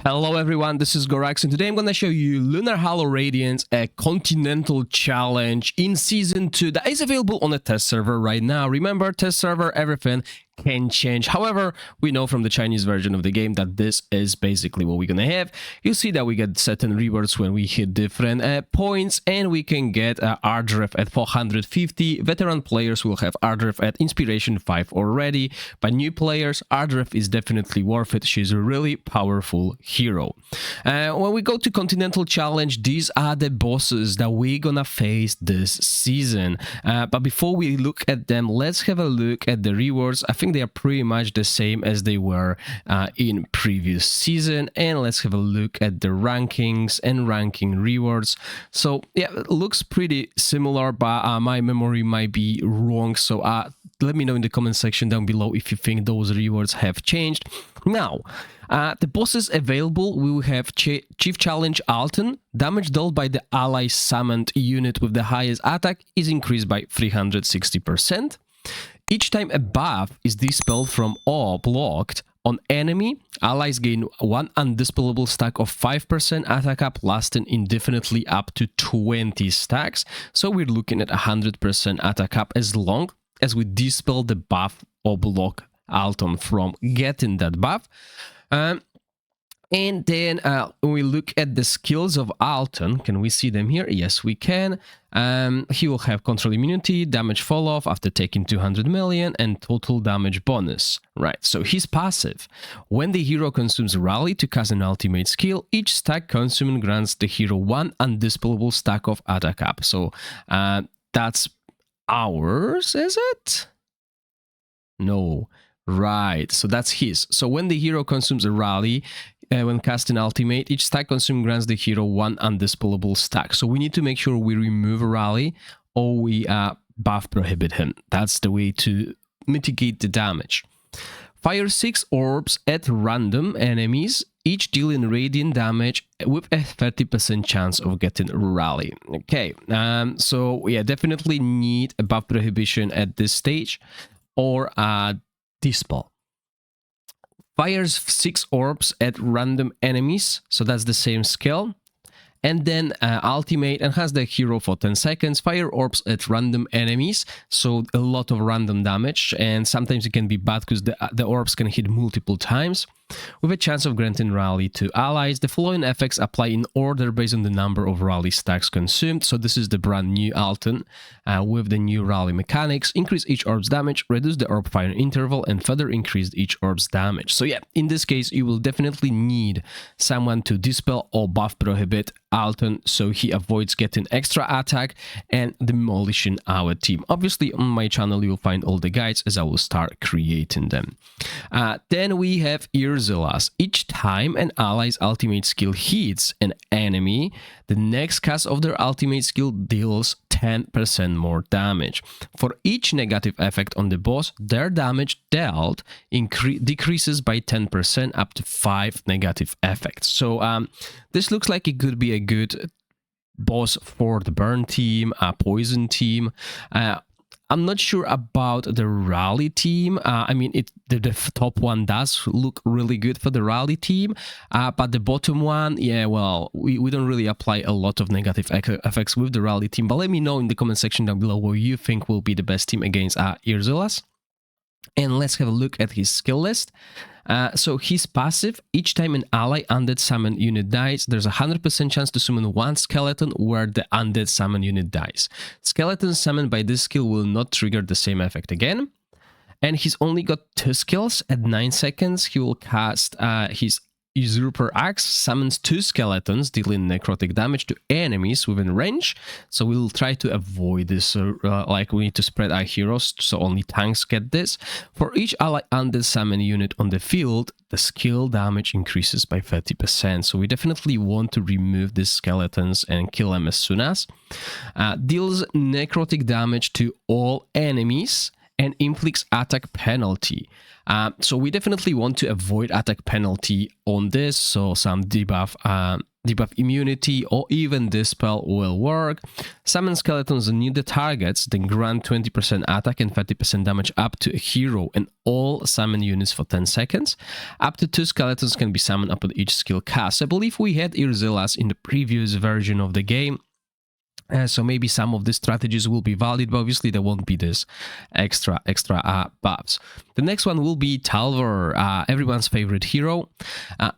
Hello everyone, this is Gorax and today I'm going to show you Lunar Halo Radiance, a continental challenge in Season 2 that is available on the test server right now. Remember, test server, everything can change. However, we know from the Chinese version of the game that this is basically what we're going to have. You see that we get certain rewards when we hit different points, and we can get Ardref at 450. Veteran players will have Ardref at Inspiration 5 already, but new players, Ardref is definitely worth it. She's a really powerful hero. When we go to Continental Challenge, these are the bosses that we're gonna face this season. But before we look at them, let's have a look at the rewards. I think they are pretty much the same as they were in previous season, and let's have a look at the rankings and ranking rewards. So yeah, it looks pretty similar, but my memory might be wrong, so let me know in the comment section down below if you think those rewards have changed. Now, the bosses available, we will have Chief Challenge Alton. Damage dealt by the ally summoned unit with the highest attack is increased by 360%. Each time a buff is dispelled from or blocked on enemy, allies gain one undispellable stack of 5% attack up, lasting indefinitely up to 20 stacks. So we're looking at 100% attack up as long as we dispel the buff or block Alton from getting that buff. And then when we look at the skills of Alton, can we see them here? Yes, we can. He will have control immunity, damage fall off after taking 200 million, and total damage bonus. Right, so his passive. When the hero consumes Rally to cast an ultimate skill, each stack consumed grants the hero one undispellable stack of attack up. So that's ours, is it? No. Right, so that's his. So when the hero consumes a Rally, when casting ultimate, each stack consumed grants the hero one undispellable stack. So we need to make sure we remove a Rally or we buff prohibit him. That's the way to mitigate the damage. Fire 6 orbs at random enemies, each dealing radiant damage with a 30% chance of getting Rally. Okay, so yeah, definitely need a buff prohibition at this stage or dispel. Fires 6 orbs at random enemies, so that's the same skill. And then ultimate and has the hero for 10 seconds. Fire orbs at random enemies, so a lot of random damage, and sometimes it can be bad because the orbs can hit multiple times. With a chance of granting Rally to allies, the following effects apply in order based on the number of Rally stacks consumed. So this is the brand new Alton with the new Rally mechanics. Increase each orb's damage, reduce the orb fire interval, and further increase each orb's damage. So yeah, in this case, you will definitely need someone to dispel or buff prohibit Alton so he avoids getting extra attack and demolishing our team. Obviously, on my channel, you will find all the guides as I will start creating them. Then we have Irzillas. Each time an ally's ultimate skill hits an enemy, the next cast of their ultimate skill deals 10% more damage. For each negative effect on the boss, their damage dealt decreases by 10% up to 5 negative effects. So this looks like it could be a good boss for the burn team, a poison team. I'm not sure about the Rally team. I mean, the top one does look really good for the Rally team, but the bottom one, yeah, well, we don't really apply a lot of negative effects with the Rally team. But let me know in the comment section down below what you think will be the best team against Irzillas. And let's have a look at his skill list. So his passive, each time an ally undead summon unit dies, there's a 100% chance to summon one skeleton where the undead summon unit dies. Skeletons summoned by this skill will not trigger the same effect again. And he's only got 2 skills. At 9 seconds, he will cast his Usurper Axe, summons 2 skeletons, dealing necrotic damage to enemies within range. So we'll try to avoid this, like we need to spread our heroes, so only tanks get this. For each ally undead summon unit on the field, the skill damage increases by 30%. So we definitely want to remove these skeletons and kill them as soon as. Deals necrotic damage to all enemies and inflicts attack penalty. So we definitely want to avoid attack penalty on this, so some debuff debuff immunity, or even dispel will work. Summon skeletons near the targets, then grant 20% attack and 30% damage up to a hero and all summon units for 10 seconds. Up to 2 skeletons can be summoned upon each skill cast. I believe we had Irzillas in the previous version of the game. So maybe some of the strategies will be valid, but obviously there won't be this extra buffs. The next one will be Talwer, everyone's favorite hero.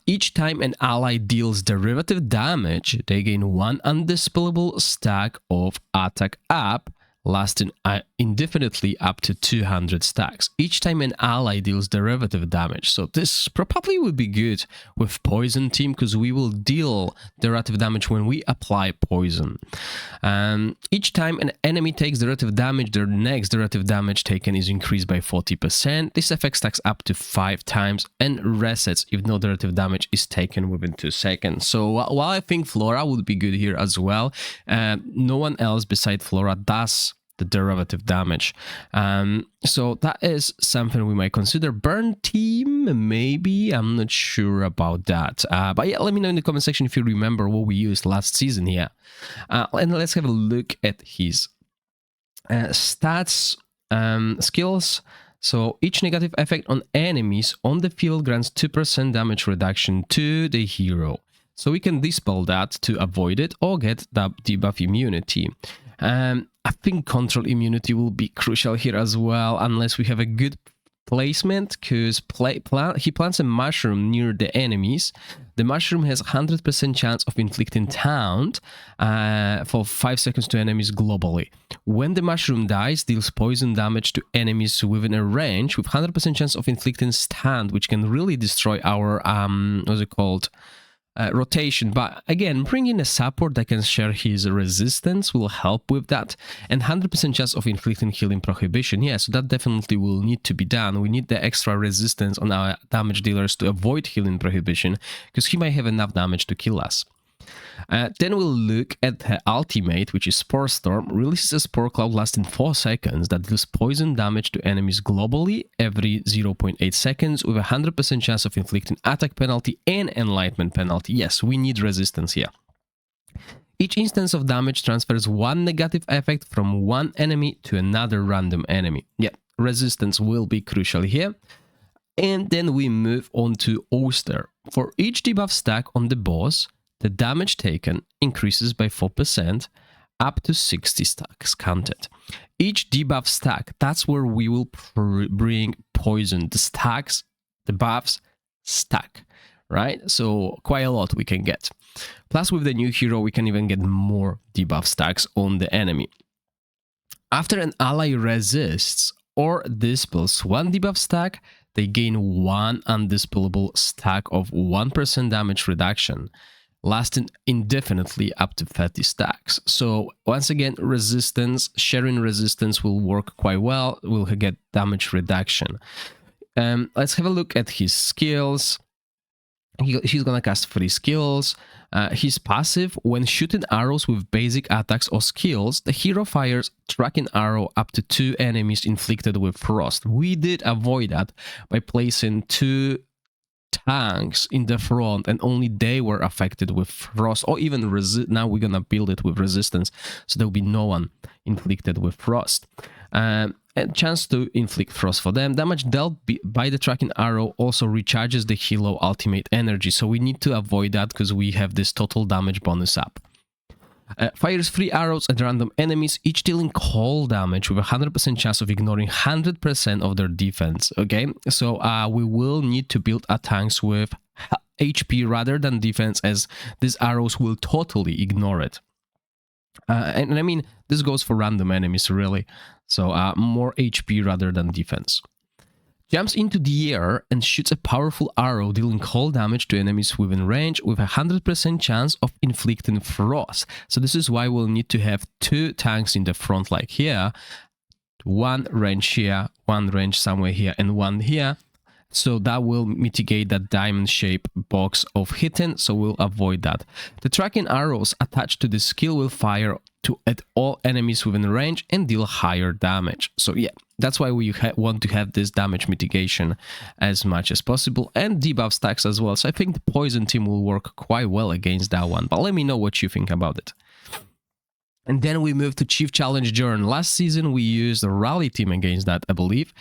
Each time an ally deals derivative damage, they gain 1 undispellable stack of attack up, lasting indefinitely up to 200 stacks. Each time an ally deals derivative damage. So this probably would be good with poison team, because we will deal derivative damage when we apply poison. Each time an enemy takes derivative damage, their next derivative damage taken is increased by 40%. This effect stacks up to 5 times and resets if no derivative damage is taken within 2 seconds. So while I think Flora would be good here as well, no one else besides Flora does the derivative damage. So that is something we might consider. Burn team, maybe, I'm not sure about that. But yeah, let me know in the comment section if you remember what we used last season here. And let's have a look at his stats, skills. So each negative effect on enemies on the field grants 2% damage reduction to the hero. So we can dispel that to avoid it or get that debuff immunity. I think control immunity will be crucial here as well, unless we have a good placement, because he plants a mushroom near the enemies. The mushroom has 100% chance of inflicting taunt for 5 seconds to enemies globally. When the mushroom dies, deals poison damage to enemies within a range with 100% chance of inflicting stun, which can really destroy our, what's it called? Rotation. But again, bringing a support that can share his resistance will help with that, and 100% chance of inflicting healing prohibition. Yeah, so that definitely will need to be done. We need the extra resistance on our damage dealers to avoid healing prohibition, because he might have enough damage to kill us. Then we'll look at her ultimate, which is Spore Storm. Releases a spore cloud lasting 4 seconds that deals poison damage to enemies globally every 0.8 seconds with a 100% chance of inflicting attack penalty and enlightenment penalty. Yes, we need resistance here. Each instance of damage transfers 1 negative effect from one enemy to another random enemy. Yeah, resistance will be crucial here. And then we move on to Auster. For each debuff stack on the boss, the damage taken increases by 4% up to 60 stacks counted. Each debuff stack, that's where we will bring poison. The stacks, the buffs stack, right? So quite a lot we can get. Plus with the new hero, we can even get more debuff stacks on the enemy. After an ally resists or dispels 1 debuff stack, they gain 1 undispellable stack of 1% damage reduction, lasting indefinitely up to 30 stacks. So once again, resistance, sharing resistance will work quite well. We'll get damage reduction. Let's have a look at his skills. He's gonna cast 3 skills. His passive, when shooting arrows with basic attacks or skills, the hero fires tracking arrow up to 2 enemies inflicted with frost. We did avoid that by placing 2 tanks in the front, and only they were affected with frost, or even now we're gonna build it with resistance, so there will be no one inflicted with frost. And chance to inflict frost for them. Damage dealt by the tracking arrow also recharges the hero ultimate energy, so we need to avoid that because we have this total damage bonus up. Fires 3 arrows at random enemies, each dealing cold damage with a 100% chance of ignoring 100% of their defense. Okay, so we will need to build our tanks with HP rather than defense, as these arrows will totally ignore it. And I mean, this goes for random enemies really, so more HP rather than defense. Jumps into the air and shoots a powerful arrow dealing cold damage to enemies within range with a 100% chance of inflicting frost. So this is why we'll need to have 2 tanks in the front like here. 1 range here, 1 range somewhere here, and 1 here. So that will mitigate that diamond shape box of hitting, so we'll avoid that. The tracking arrows attached to the skill will fire to at all enemies within range and deal higher damage. So yeah, that's why we want to have this damage mitigation as much as possible, and debuff stacks as well. So I think the poison team will work quite well against that one, but let me know what you think about it. And then we move to Chief Challenge Journ. Last season we used the Rally team against that, I believe.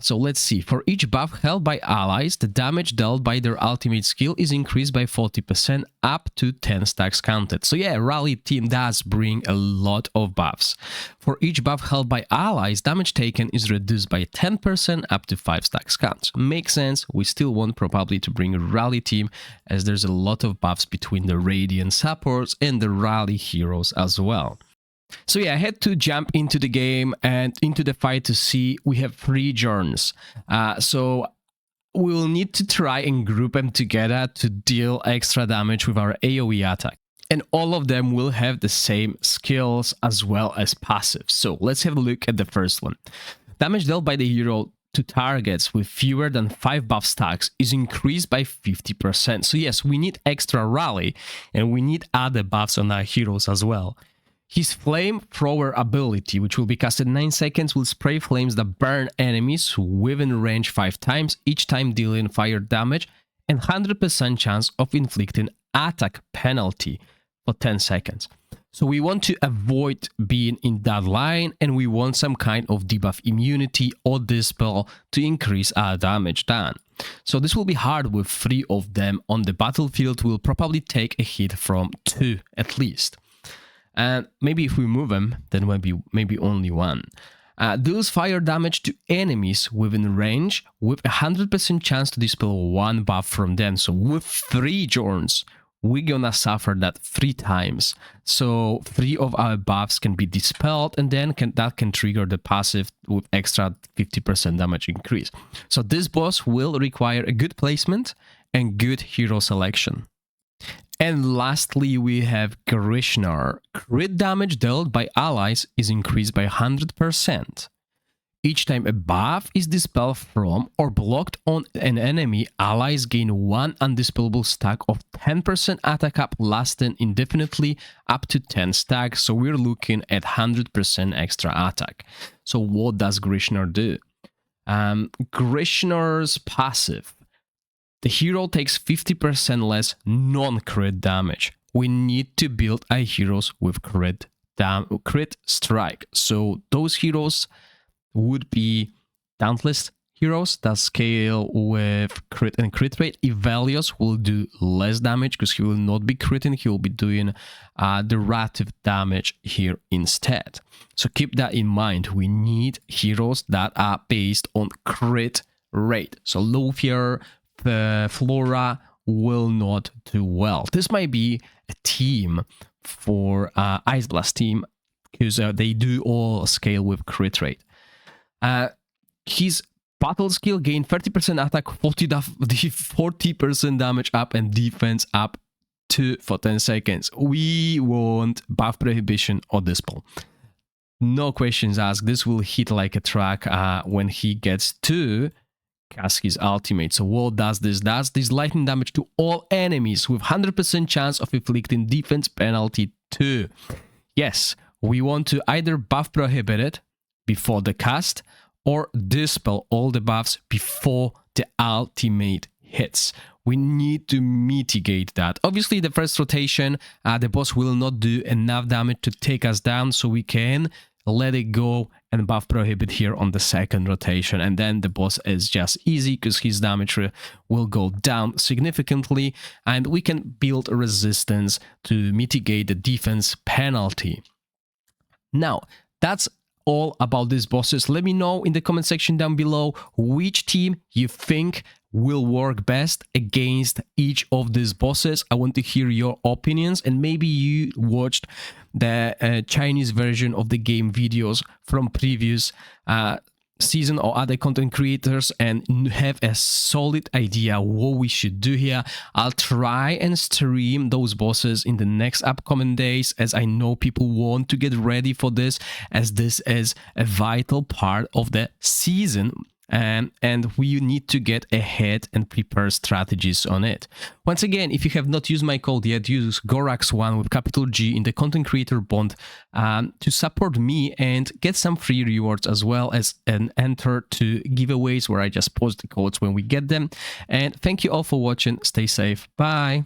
So let's see. For each buff held by allies, the damage dealt by their ultimate skill is increased by 40% up to 10 stacks counted. So yeah, Rally team does bring a lot of buffs. For each buff held by allies, damage taken is reduced by 10% up to 5 stacks counts. Makes sense. We still want probably to bring a Rally team, as there's a lot of buffs between the Radiant supports and the Rally heroes as well. So yeah, I had to jump into the game and into the fight to see we have 3 Journs. So we will need to try and group them together to deal extra damage with our AoE attack. And all of them will have the same skills as well as passive. So let's have a look at the first one. Damage dealt by the hero to targets with fewer than 5 buff stacks is increased by 50%. So yes, we need extra Rally, and we need other buffs on our heroes as well. His Flame Thrower ability, which will be cast in 9 seconds, will spray flames that burn enemies within range 5 times, each time dealing fire damage, and 100% chance of inflicting attack penalty for 10 seconds. So we want to avoid being in that line, and we want some kind of debuff immunity or dispel to increase our damage done. So this will be hard with 3 of them on the battlefield. We'll probably take a hit from 2 at least. And maybe if we move them, then maybe only 1. Deals fire damage to enemies within range with a 100% chance to dispel 1 buff from them. So with 3 Journs, we're gonna suffer that 3 times. So 3 of our buffs can be dispelled, and then that can trigger the passive with extra 50% damage increase. So this boss will require a good placement and good hero selection. And lastly, we have Grishnaar. Crit damage dealt by allies is increased by 100%. Each time a buff is dispelled from or blocked on an enemy, allies gain 1 undispellable stack of 10% attack up, lasting indefinitely up to 10 stacks. So we're looking at 100% extra attack. So what does Grishnaar do? Grishnaar's passive. The hero takes 50% less non-crit damage. We need to build our heroes with crit strike. So those heroes would be Dauntless heroes that scale with crit and crit rate. Ivelios will do less damage because he will not be critting, he will be doing derivative damage here instead. So keep that in mind. We need heroes that are based on crit rate. So Lothier, the Flora will not do well. This might be a team for Ice Blast team because they do all scale with crit rate. His battle skill gain 30% attack, 40% damage up, and defense up for 10 seconds. We want buff prohibition or dispel. No questions asked. This will hit like a truck when he gets to cast his ultimate. So what does this? Does this lightning damage to all enemies with 100% chance of inflicting defense penalty 2. Yes, we want to either buff prohibit it before the cast or dispel all the buffs before the ultimate hits. We need to mitigate that. Obviously, the first rotation, the boss will not do enough damage to take us down, so we can let it go and buff prohibit here on the second rotation, and then the boss is just easy because his damage will go down significantly, and we can build a resistance to mitigate the defense penalty. Now, that's all about these bosses. Let me know in the comment section down below which team you think will work best against each of these bosses. I want to hear your opinions, and maybe you watched the Chinese version of the game videos from previous season or other content creators and have a solid idea what we should do here. I'll try and stream those bosses in the next upcoming days, as I know people want to get ready for this, as this is a vital part of the season. and we need to get ahead and prepare strategies on it. Once again, if you have not used my code yet, use Gorax1 with capital G in the content creator bond to support me and get some free rewards, as well as an enter to giveaways where I just post the codes when we get them. And thank you all for watching. Stay safe. Bye.